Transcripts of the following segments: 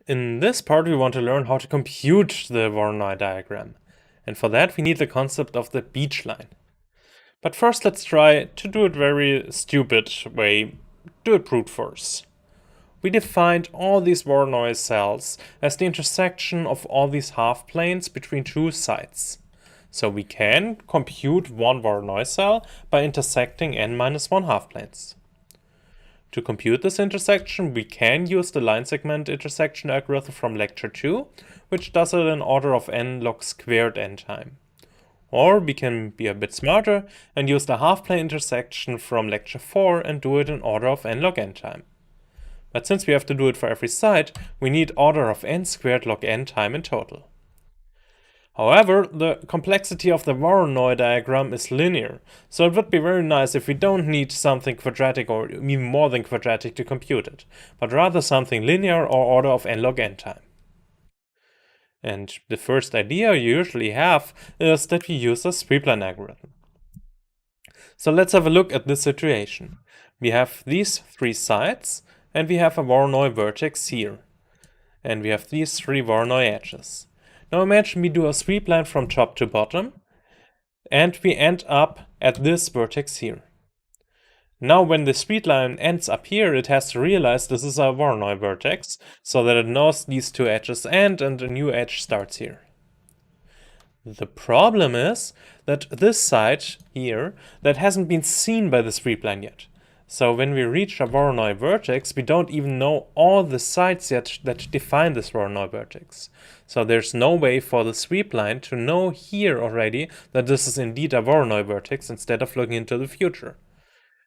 In this part, we want to learn how to compute the Voronoi diagram. And for that, we need the concept of the beach line. But first, let's try to do it very stupid way, do it brute force. We defined all these Voronoi cells as the intersection of all these half planes between two sides. So we can compute one Voronoi cell by intersecting n-1 half planes. To compute this intersection, we can use the line segment intersection algorithm from lecture 2, which does it in order of n log squared n time. Or we can be a bit smarter and use the half-plane intersection from lecture 4 and do it in order of n log n time. But since we have to do it for every side, we need order of n squared log n time in total. However, the complexity of the Voronoi diagram is linear, so it would be very nice if we don't need something quadratic or even more than quadratic to compute it, but rather something linear or order of n log n time. And the first idea you usually have is that we use a sweepline algorithm. So let's have a look at this situation. We have these three sides, and we have a Voronoi vertex here. And we have these three Voronoi edges. Now imagine we do a sweep line from top to bottom, and we end up at this vertex here. Now when the sweep line ends up here, it has to realize this is a Voronoi vertex, so that it knows these two edges end and a new edge starts here. The problem is that this side here, that hasn't been seen by the sweep line yet. So when we reach a Voronoi vertex, we don't even know all the sides yet that define this Voronoi vertex. So there's no way for the sweep line to know here already that this is indeed a Voronoi vertex instead of looking into the future.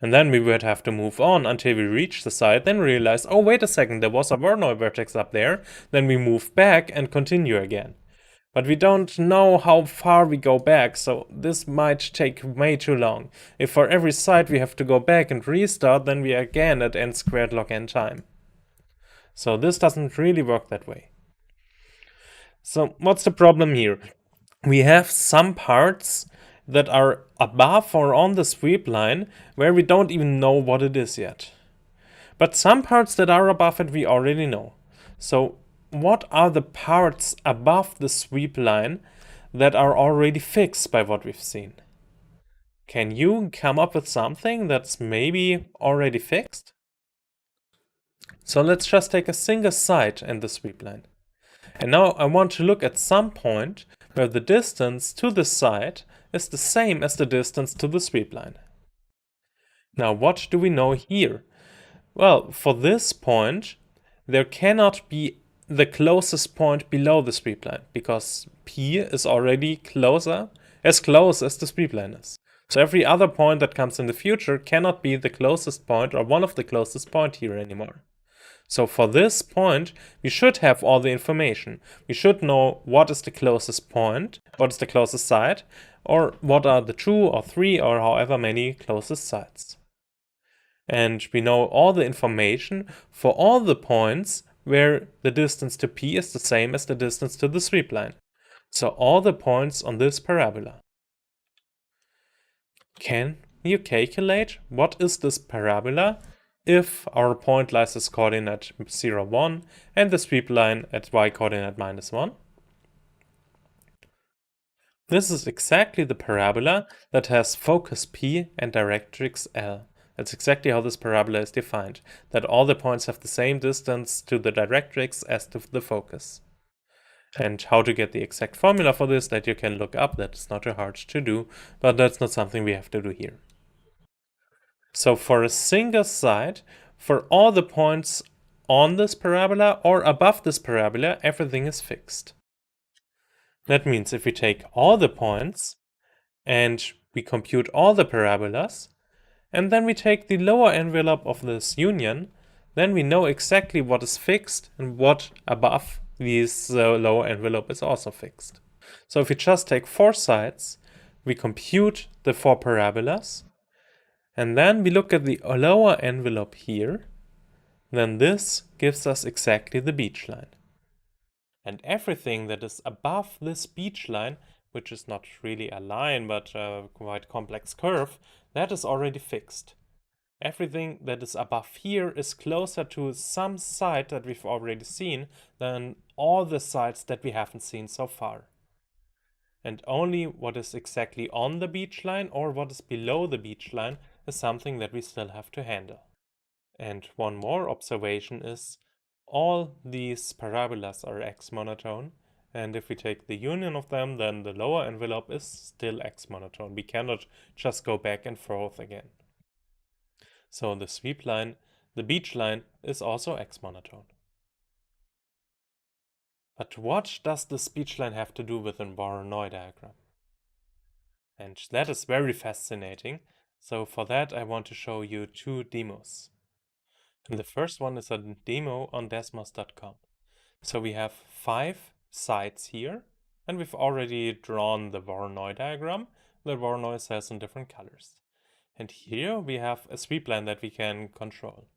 And then we would have to move on until we reach the side, then realize, oh wait a second, there was a Voronoi vertex up there, then we move back and continue again. But we don't know how far we go back, so this might take way too long. If for every side we have to go back and restart, then we are again at n squared log n time. So this doesn't really work that way. So what's the problem here? We have some parts that are above or on the sweep line where we don't even know what it is yet. But some parts that are above it we already know. So what are the parts above the sweep line that are already fixed by what we've seen? Can you come up with something that's maybe already fixed? So let's just take a single side in the sweep line. And now I want to look at some point where the distance to the side is the same as the distance to the sweep line. Now what do we know here? Well, for this point, there cannot be the closest point below the sweep line, because P is already as close as the sweep line is. So every other point that comes in the future cannot be the closest point or one of the closest points here anymore. So for this point, we should have all the information. We should know what is the closest point, what is the closest side, or what are the 2 or 3 or however many closest sides. And we know all the information for all the points where the distance to P is the same as the distance to the sweep line. So all the points on this parabola. Can you calculate what is this parabola if our point lies as coordinate 0, 1 and the sweep line at y coordinate -1? This is exactly the parabola that has focus P and directrix L. That's exactly how this parabola is defined, that all the points have the same distance to the directrix as to the focus. And how to get the exact formula for this, that you can look up, that's not too hard to do, but that's not something we have to do here. So for a single side, for all the points on this parabola or above this parabola, everything is fixed. That means if we take all the points and we compute all the parabolas, and then we take the lower envelope of this union, then we know exactly what is fixed and what above this lower envelope is also fixed. So if we just take 4 sides, we compute the 4 parabolas, and then we look at the lower envelope here, then this gives us exactly the beach line. And everything that is above this beach line, which is not really a line but a quite complex curve, that is already fixed. Everything that is above here is closer to some side that we've already seen than all the sides that we haven't seen so far. And only what is exactly on the beach line or what is below the beach line is something that we still have to handle. And one more observation is all these parabolas are x-monotone, and if we take the union of them, then the lower envelope is still x-monotone. We cannot just go back and forth again. So the sweep line, the beach line, is also x-monotone. But what does this beach line have to do with a Voronoi diagram? And that is very fascinating. So for that, I want to show you two demos. And the first one is a demo on desmos.com. So we have 5 sides here, and we've already drawn the Voronoi diagram. The Voronoi cells in different colors. And here we have a sweep line that we can control.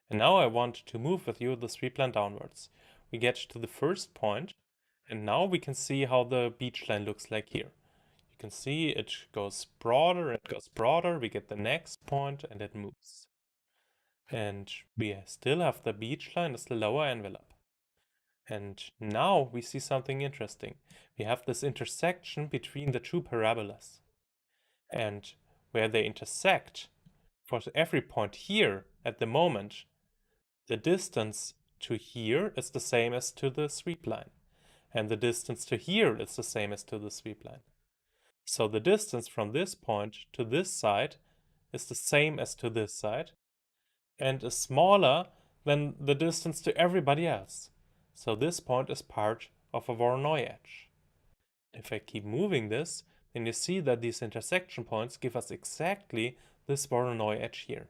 And now I want to move with you the sweep line downwards. We get to the first point, and now we can see how the beach line looks like here. You can see it goes broader, we get the next point, and it moves. And we still have the beach line as the lower envelope. And now we see something interesting. We have this intersection between the two parabolas. And where they intersect, for every point here at the moment, the distance to here is the same as to the sweep line. And the distance to here is the same as to the sweep line. So the distance from this point to this side is the same as to this side, and is smaller than the distance to everybody else. So this point is part of a Voronoi edge. If I keep moving this, then you see that these intersection points give us exactly this Voronoi edge here.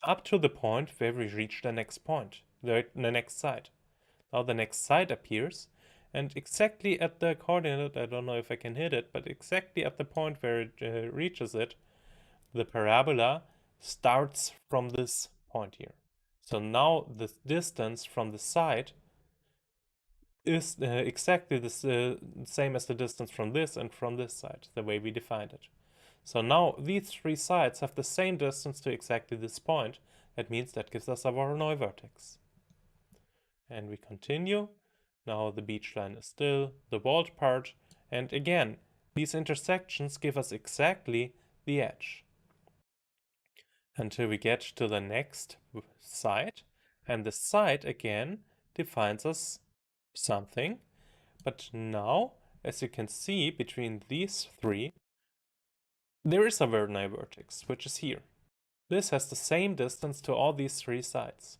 Up to the point where we reach the next point, the next side. Now the next side appears, and exactly at the coordinate, I don't know if I can hit it, but exactly at the point where it reaches it, the parabola starts from this point here. So now the distance from the side is exactly the same as the distance from this and from this side, the way we defined it. So now these 3 sides have the same distance to exactly this point. That means that gives us a Voronoi vertex. And we continue. Now the beach line is still the bald part, and again, these intersections give us exactly the edge. Until we get to the next side, and the side again defines us something. But now, as you can see, between these 3, there is a Voronoi vertex, which is here. This has the same distance to all these 3 sides,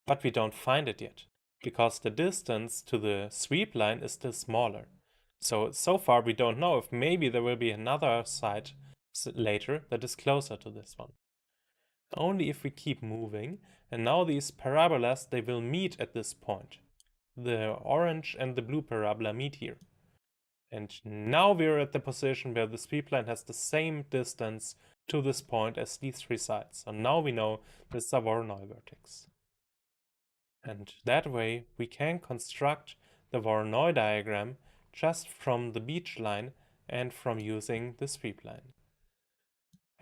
but we don't find it yet, because the distance to the sweep line is still smaller. So far we don't know if maybe there will be another side later that is closer to this one. Only if we keep moving, and now these parabolas, they will meet at this point. The orange and the blue parabola meet here. And now we're at the position where the sweep line has the same distance to this point as these 3 sides. So now we know this is a Voronoi vertex. And that way we can construct the Voronoi diagram just from the beach line and from using the sweep line.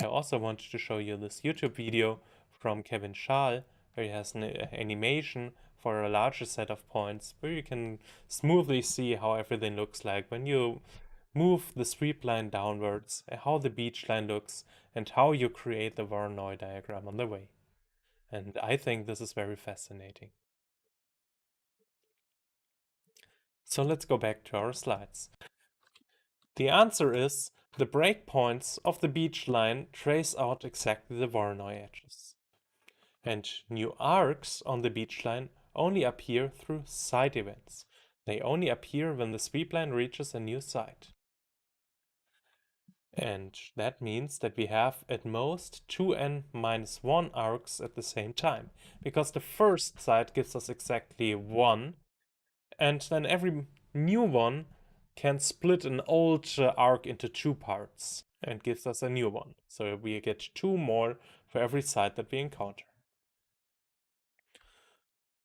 I also wanted to show you this YouTube video from Kevin Schaal, where he has an animation for a larger set of points, where you can smoothly see how everything looks like when you move the sweep line downwards, how the beach line looks, and how you create the Voronoi diagram on the way. And I think this is very fascinating. So let's go back to our slides. The answer is the breakpoints of the beach line trace out exactly the Voronoi edges. And new arcs on the beach line only appear through side events. They only appear when the sweep line reaches a new side. And that means that we have at most 2n-1 arcs at the same time, because the first side gives us exactly 1, and then every new one can split an old arc into 2 parts and gives us a new one. So we get 2 more for every side that we encounter.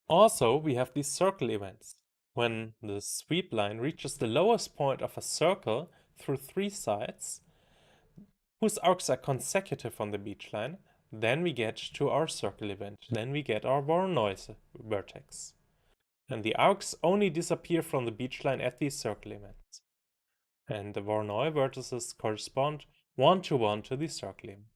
Also, we have these circle events. When the sweep line reaches the lowest point of a circle through 3 sides, whose arcs are consecutive on the beach line, Then we get to our circle event. Then we get our Voronoi vertex. And the arcs only disappear from the beachline at these circle events. And the Voronoi vertices correspond one-to-one to the circle event.